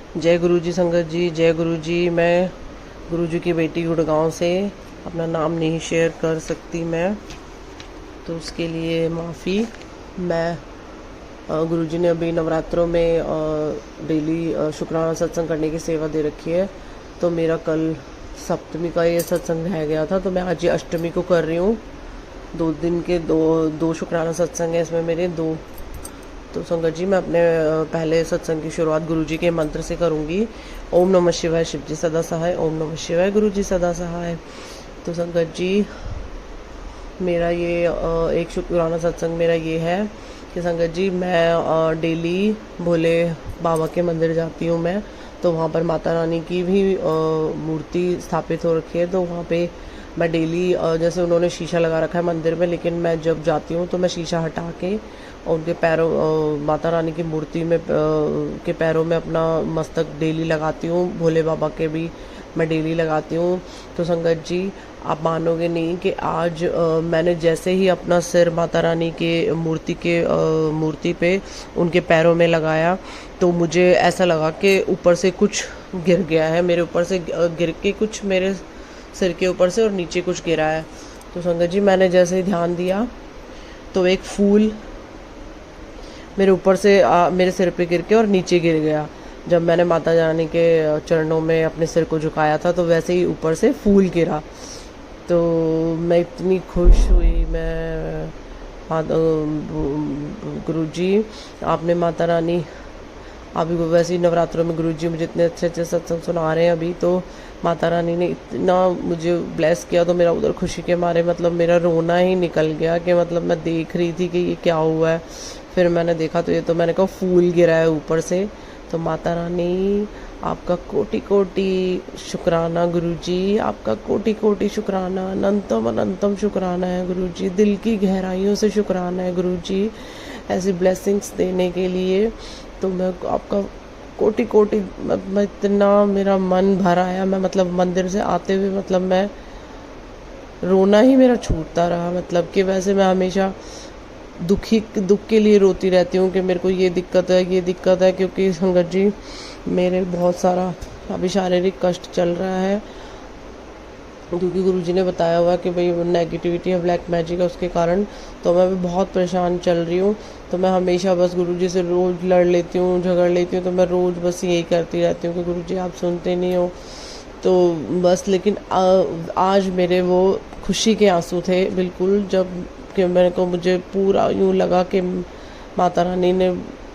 जय गुरु जी संगत जी, जय गुरु जी। मैं गुरु जी की बेटी गुड़गांव से अपना नाम नहीं शेयर कर सकती मैं, तो उसके लिए माफ़ी। मैं गुरु जी ने अभी नवरात्रों में डेली शुक्राना सत्संग करने की सेवा दे रखी है। तो मेरा कल सप्तमी का ये सत्संग रह गया था, तो मैं आज ये अष्टमी को कर रही हूँ। 2 दिन के दो शुक्राना सत्संग है इसमें मेरे दो। तो संगत जी, मैं अपने पहले सत्संग की शुरुआत गुरु जी के मंत्र से करूँगी। ओम नमः शिवाय, शिव जी सदा सहाय। ओम नमः शिवाय, गुरु जी सदा सहाय। तो संगत जी, मेरा ये एक शुक्राना सत्संग मेरा ये है कि संगत जी, मैं डेली भोले बाबा के मंदिर जाती हूँ मैं। तो वहाँ पर माता रानी की भी मूर्ति स्थापित हो रखी है। तो वहाँ पे मैं डेली जैसे उन्होंने शीशा लगा रखा है मंदिर में, लेकिन मैं जब जाती हूँ तो मैं शीशा हटा के और उनके पैरों माता रानी की मूर्ति में के पैरों में अपना मस्तक डेली लगाती हूँ। भोले बाबा के भी मैं डेली लगाती हूँ। तो संगत जी, आप मानोगे नहीं कि आज मैंने जैसे ही अपना सिर माता रानी के मूर्ति पे उनके पैरों में लगाया, तो मुझे ऐसा लगा कि ऊपर से कुछ गिर गया है मेरे ऊपर से, गिर के कुछ मेरे सिर के ऊपर से और नीचे कुछ गिरा है। तो संगत जी, मैंने जैसे ही ध्यान दिया तो एक फूल मेरे ऊपर से मेरे सिर पे गिर के और नीचे गिर गया। जब मैंने माता रानी के चरणों में अपने सिर को झुकाया था, तो वैसे ही ऊपर से फूल गिरा। तो मैं इतनी खुश हुई। मैं गुरु जी, आपने माता रानी अभी वैसे ही नवरात्रों में गुरु जी मुझे इतने अच्छे अच्छे सत्संग सुना रहे हैं अभी। तो माता रानी ने इतना मुझे ब्लेस किया, तो मेरा उधर खुशी के मारे मतलब मेरा रोना ही निकल गया कि मतलब मैं देख रही थी कि ये क्या हुआ है। फिर मैंने देखा तो ये तो मैंने कहा फूल गिरा है ऊपर से। तो माता रानी, आपका कोटि कोटि शुक्राना गुरु जी, आपका कोटि कोटि शुक्राना, अनंतम अनंतम शुक्राना है गुरु जी। दिल की गहराइयों से शुक्राना है गुरु जी, ऐसी ब्लेसिंग्स देने के लिए। तो मैं आपका कोटि कोटि, मैं इतना मेरा मन भर आया। मैं मतलब मंदिर से आते हुए मतलब मैं रोना ही मेरा छूटता रहा। मतलब कि वैसे मैं हमेशा दुख के लिए रोती रहती हूँ कि मेरे को ये दिक्कत है, क्योंकि संगत जी मेरे बहुत सारा अभी शारीरिक कष्ट चल रहा है, क्योंकि गुरु जी ने बताया हुआ कि भाई नेगेटिविटी है, ब्लैक मैजिक है, उसके कारण। तो मैं भी बहुत परेशान चल रही हूँ। तो मैं हमेशा बस गुरु जी से रोज़ लड़ लेती हूँ, झगड़ लेती हूँ। तो मैं रोज़ बस यही करती रहती हूँ कि गुरु जी आप सुनते नहीं हो। तो बस, लेकिन आज मेरे वो खुशी के आंसू थे बिल्कुल, जब कि मेरे को मुझे पूरा यूँ लगा कि माता रानी ने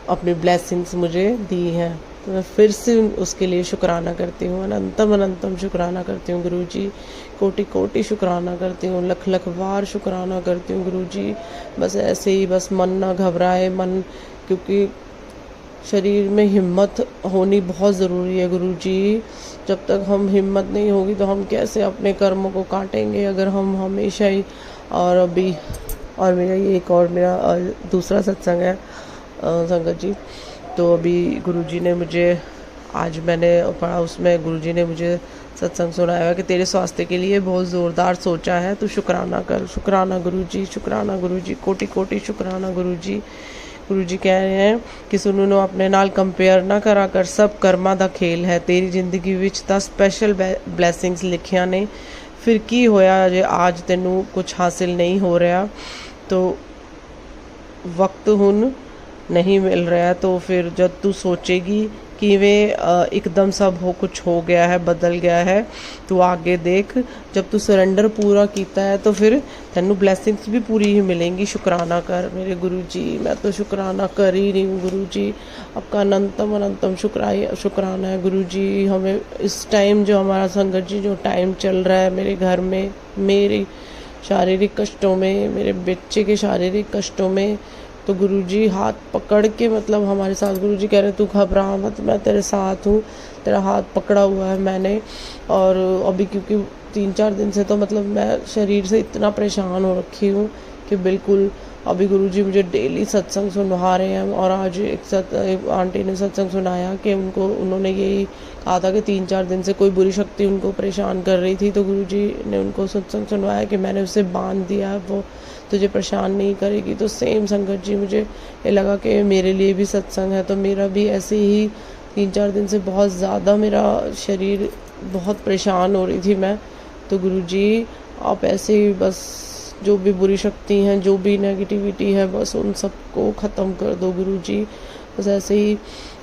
अपनी ब्लेसिंग्स मुझे दी हैं। तो मैं फिर से उसके लिए शुक्राना करती हूँ, अनंतम अनंतम शुक्राना करती हूँ गुरु जी। कोटि कोटि शुक्राना करती हूँ, लख लख बार शुक्राना करती हूँ गुरु जी। बस ऐसे ही, बस मन ना घबराए मन, क्योंकि शरीर में हिम्मत होनी बहुत ज़रूरी है गुरु जी। जब तक हम हिम्मत नहीं होगी तो हम कैसे अपने कर्मों को काटेंगे, अगर हम हमेशा ही। और अभी और मेरा ये एक और मेरा दूसरा सत्संग है संगत जी। तो अभी गुरुजी ने मुझे, आज मैंने पढ़ा उसमें गुरुजी ने मुझे सत्संग सुनाया है कि तेरे स्वास्थ्य के लिए बहुत ज़ोरदार सोचा है, तू शुक्राना कर। शुक्राना गुरुजी, शुक्राना गुरुजी, कोटि कोटि शुक्राना गुरुजी। गुरुजी कह रहे हैं कि सुनो नो, अपने नाल कंपेयर ना करा कर, सब कर्मा दा खेल है। तेरी जिंदगी विच तां स्पैशल ब्लैसिंग्स लिखिया ने, फिर की होया जे आज तेनू कुछ हासिल नहीं हो रहा। तो वक्त हुन नहीं मिल रहा है, तो फिर जब तू सोचेगी कि वे एकदम सब कुछ हो गया है, बदल गया है, तू आगे देख। जब तू सरेंडर पूरा किया है तो फिर तेनू ब्लेसिंग्स भी पूरी ही मिलेंगी। शुक्राना कर मेरे गुरु जी। मैं तो शुक्राना कर ही रही हूँ गुरु जी। आपका अनंतम अनंतम शुक्राना है गुरु जी। हमें इस टाइम जो हमारा संगत जी जो टाइम चल रहा है मेरे घर में, मेरे शारीरिक कष्टों में, मेरे बच्चे के शारीरिक कष्टों में, तो गुरुजी हाथ पकड़ के मतलब हमारे साथ, गुरुजी कह रहे तू घबरा मत, मैं तेरे साथ हूँ, तेरा हाथ पकड़ा हुआ है मैंने। और अभी क्योंकि 3-4 दिन से तो मतलब मैं शरीर से इतना परेशान हो रखी हूँ कि बिल्कुल। अभी गुरुजी मुझे डेली सत्संग सुना रहे हैं। और आज एक आंटी ने सत्संग सुनाया कि उन्होंने यही कहा था कि 3-4 दिन से कोई बुरी शक्ति उनको परेशान कर रही थी। तो गुरुजी ने उनको सत्संग सुनवाया कि मैंने उसे बांध दिया है, वो तुझे परेशान नहीं करेगी। तो सेम संगत जी, मुझे ये लगा कि मेरे लिए भी सत्संग है, तो मेरा भी ऐसे ही 3-4 दिन से बहुत ज़्यादा मेरा शरीर बहुत परेशान हो रही थी मैं। तो गुरुजी आप ऐसे ही बस जो भी बुरी शक्ति हैं, जो भी नेगेटिविटी है, बस उन सबको ख़त्म कर दो गुरुजी। बस ऐसे ही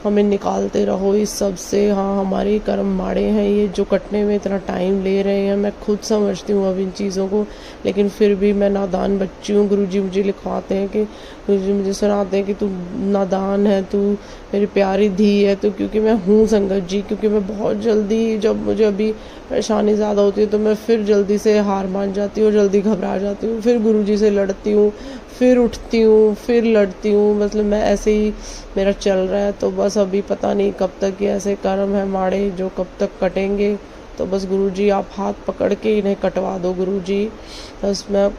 हमें निकालते रहो इस सब से। हाँ, हमारे कर्म माड़े हैं ये जो कटने में इतना टाइम ले रहे हैं, मैं खुद समझती हूँ अब इन चीज़ों को, लेकिन फिर भी मैं नादान बच्ची हूँ। गुरुजी मुझे लिखवाते हैं कि गुरुजी मुझे सुनाते हैं कि तू नादान है, तू मेरी प्यारी धी है। तो क्योंकि मैं हूँ संगत जी, क्योंकि मैं बहुत जल्दी, जब मुझे अभी परेशानी ज़्यादा होती है तो मैं फिर जल्दी से हार मान जाती हूँ और जल्दी घबरा जाती हूँ, फिर गुरुजी से लड़ती हूँ, फिर उठती हूँ, फिर लड़ती हूँ। मतलब मैं ऐसे ही मेरा चल रहा है। तो बस अभी पता नहीं कब तक ये ऐसे कर्म है माड़े जो कब तक कटेंगे। तो बस गुरुजी आप हाथ पकड़ के इन्हें कटवा दो गुरुजी। बस मैं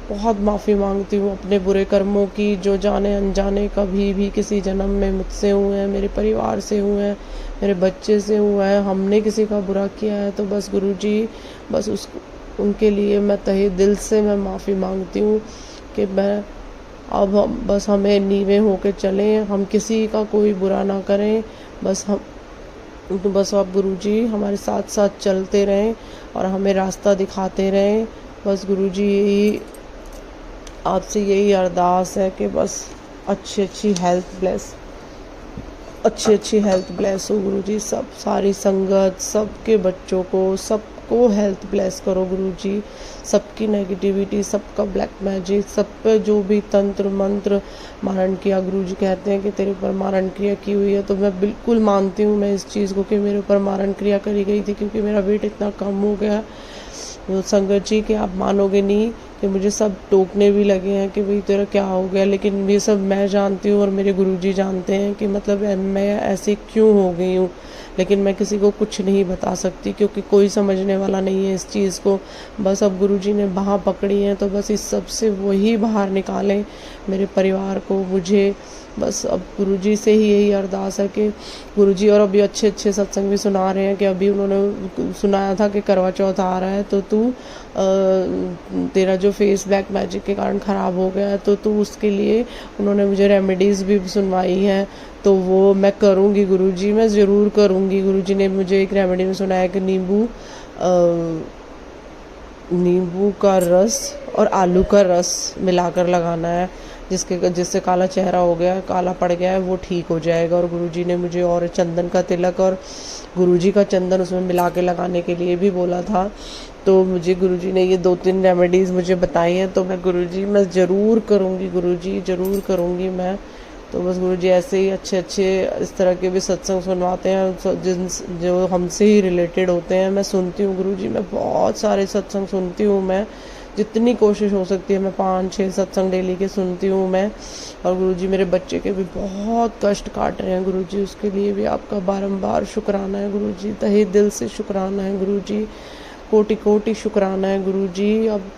बहुत माफ़ी मांगती हूँ अपने बुरे कर्मों की, जो जाने अनजाने कभी भी किसी जन्म में मुझसे हुए हैं, मेरे परिवार से हुए हैं, मेरे बच्चे से हुआ है, हमने किसी का बुरा किया है। तो बस गुरुजी बस उनके लिए मैं तहे दिल से मैं माफ़ी मांगती हूँ कि मैं अब हम बस हमें नीवे होके चलें, हम किसी का कोई बुरा ना करें। बस आप गुरुजी हमारे साथ साथ चलते रहें और हमें रास्ता दिखाते रहें। बस गुरुजी यही आपसे यही अरदास है कि बस अच्छी अच्छी हेल्थ ब्लेस हो गुरुजी। सब सारी संगत, सबके बच्चों को, सबको हेल्थ ब्लेस करो गुरुजी। सबकी नेगेटिविटी, सबका ब्लैक मैजिक, सब पे जो भी तंत्र मंत्र मारण किया, गुरुजी कहते हैं कि तेरे ऊपर मारण क्रिया की हुई है। तो मैं बिल्कुल मानती हूँ मैं इस चीज़ को कि मेरे ऊपर मारण क्रिया करी गई थी, क्योंकि मेरा वेट इतना कम हो गया। वो संगत जी कि आप मानोगे नहीं कि मुझे सब टोकने भी लगे हैं कि भाई तेरा क्या हो गया, लेकिन ये सब मैं जानती हूँ और मेरे गुरुजी जानते हैं कि मतलब मैं ऐसे क्यों हो गई हूँ। लेकिन मैं किसी को कुछ नहीं बता सकती, क्योंकि कोई समझने वाला नहीं है इस चीज़ को। बस अब गुरुजी ने बाँह पकड़ी हैं, तो बस इस सब से वही बाहर निकालें मेरे परिवार को, मुझे। बस अब गुरुजी से ही यही अरदास है कि गुरुजी, और अभी अच्छे अच्छे सत्संग भी सुना रहे हैं कि अभी उन्होंने सुनाया था कि करवा चौथ आ रहा है, तो तू तेरा जो फेस ब्लैक मैजिक के कारण ख़राब हो गया है, तो तू उसके लिए उन्होंने मुझे रेमेडीज़ भी सुनवाई हैं। तो वो मैं करूँगी गुरुजी, मैं ज़रूर करूँगी। गुरुजी ने मुझे एक रेमेडी में सुनाया कि नींबू का रस और आलू का रस मिलाकर लगाना है, जिससे काला चेहरा हो गया है, काला पड़ गया है, वो ठीक हो जाएगा। और गुरुजी ने मुझे और चंदन का तिलक और गुरुजी का चंदन उसमें मिला के लगाने के लिए भी बोला था। तो मुझे गुरुजी ने ये 2-3 रेमेडीज़ मुझे बताई हैं। तो मैं गुरुजी मैं ज़रूर करूँगी गुरुजी, ज़रूर करूँगी मैं। तो बस गुरुजी ऐसे ही अच्छे अच्छे इस तरह के भी सत्संग सुनवाते हैं जो हमसे ही रिलेटेड होते हैं। मैं सुनती हूँ गुरुजी, मैं बहुत सारे सत्संग सुनती हूँ। मैं जितनी कोशिश हो सकती है मैं 5-6 सत्संग डेली के सुनती हूँ मैं। और गुरुजी मेरे बच्चे के भी बहुत कष्ट काट रहे हैं गुरुजी, उसके लिए भी आपका बारंबार शुक्राना है गुरुजी, तहे दिल से शुक्राना है गुरुजी, कोटि कोटि शुक्राना है गुरुजी। अब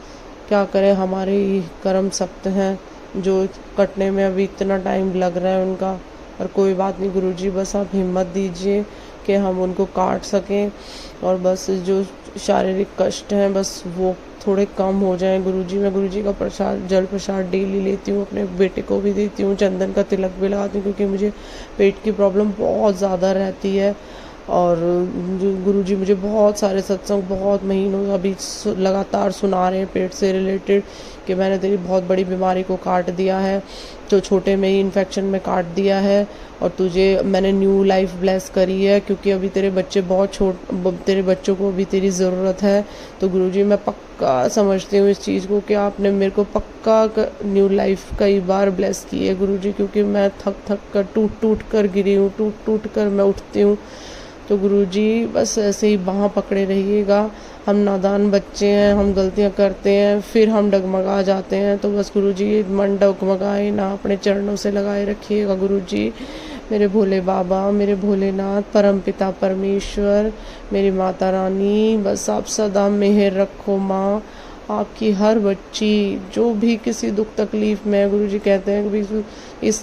क्या करें, हमारे ही कर्म सख्त हैं जो कटने में अभी इतना टाइम लग रहा है उनका। और कोई बात नहीं गुरुजी, बस आप हिम्मत दीजिए कि हम उनको काट सकें, और बस जो शारीरिक कष्ट हैं बस वो थोड़े कम हो जाएं गुरुजी। मैं गुरुजी का प्रसाद, जल प्रसाद डेली लेती हूँ, अपने बेटे को भी देती हूँ, चंदन का तिलक भी लगाती हूँ, क्योंकि मुझे पेट की प्रॉब्लम बहुत ज़्यादा रहती है। और गुरुजी मुझे बहुत सारे सत्संग बहुत महीनों अभी लगातार सुना रहे हैं पेट से रिलेटेड कि मैंने तेरी बहुत बड़ी बीमारी को काट दिया है, जो छोटे में ही इन्फेक्शन में काट दिया है, और तुझे मैंने न्यू लाइफ ब्लेस करी है, क्योंकि अभी तेरे बच्चे तेरे बच्चों को अभी तेरी ज़रूरत है। तो गुरुजी मैं पक्का समझती हूँ इस चीज़ को कि आपने मेरे को पक्का न्यू लाइफ कई बार ब्लेस की है गुरुजी, क्योंकि मैं थक कर टूट टूट कर गिरी हूँ, टूट टूट कर मैं उठती हूँ। तो गुरुजी बस ऐसे ही बाँह पकड़े रहिएगा। हम नादान बच्चे हैं, हम गलतियां करते हैं, फिर हम डगमगा जाते हैं। तो बस गुरुजी मन डगमगाए ना, अपने चरणों से लगाए रखिएगा गुरुजी। मेरे भोले बाबा, मेरे भोलेनाथ, परम पिता परमेश्वर, मेरी माता रानी, बस आप सदा मेहर रखो माँ। आपकी हर बच्ची जो भी किसी दुख तकलीफ में, गुरुजी कहते हैं कि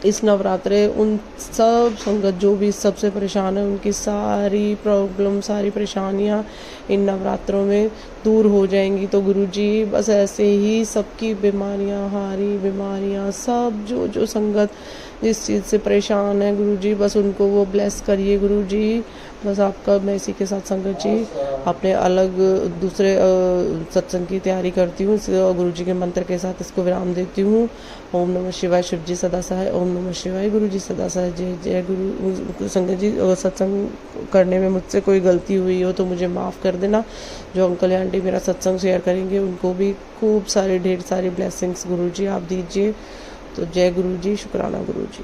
इस नवरात्रे उन सब संगत जो भी सबसे परेशान है, उनकी सारी प्रॉब्लम, सारी परेशानियां इन नवरात्रों में दूर हो जाएंगी। तो गुरुजी बस ऐसे ही सबकी बीमारियां, हारी बीमारियां, सब जो संगत इस चीज़ से परेशान है गुरु जी, बस उनको वो ब्लेस करिए गुरु जी। बस आपका मैं इसी के साथ संगत जी अपने अलग दूसरे सत्संग की तैयारी करती हूँ, गुरु जी के मंत्र के साथ इसको विराम देती हूँ। ओम नमः शिवाय, शिव जी सदा सहाय। ओम नमः शिवाय, गुरु जी सदा सहाय। जय जय गुरु। संगत जी सत्संग करने में मुझसे कोई गलती हुई हो तो मुझे माफ़ कर देना। जो अंकल या आंटी मेरा सत्संग शेयर करेंगे उनको भी खूब सारे ढेर सारी ब्लेसिंग्स गुरु जी आप दीजिए। तो जय गुरु जी, शुक्राना गुरु जी।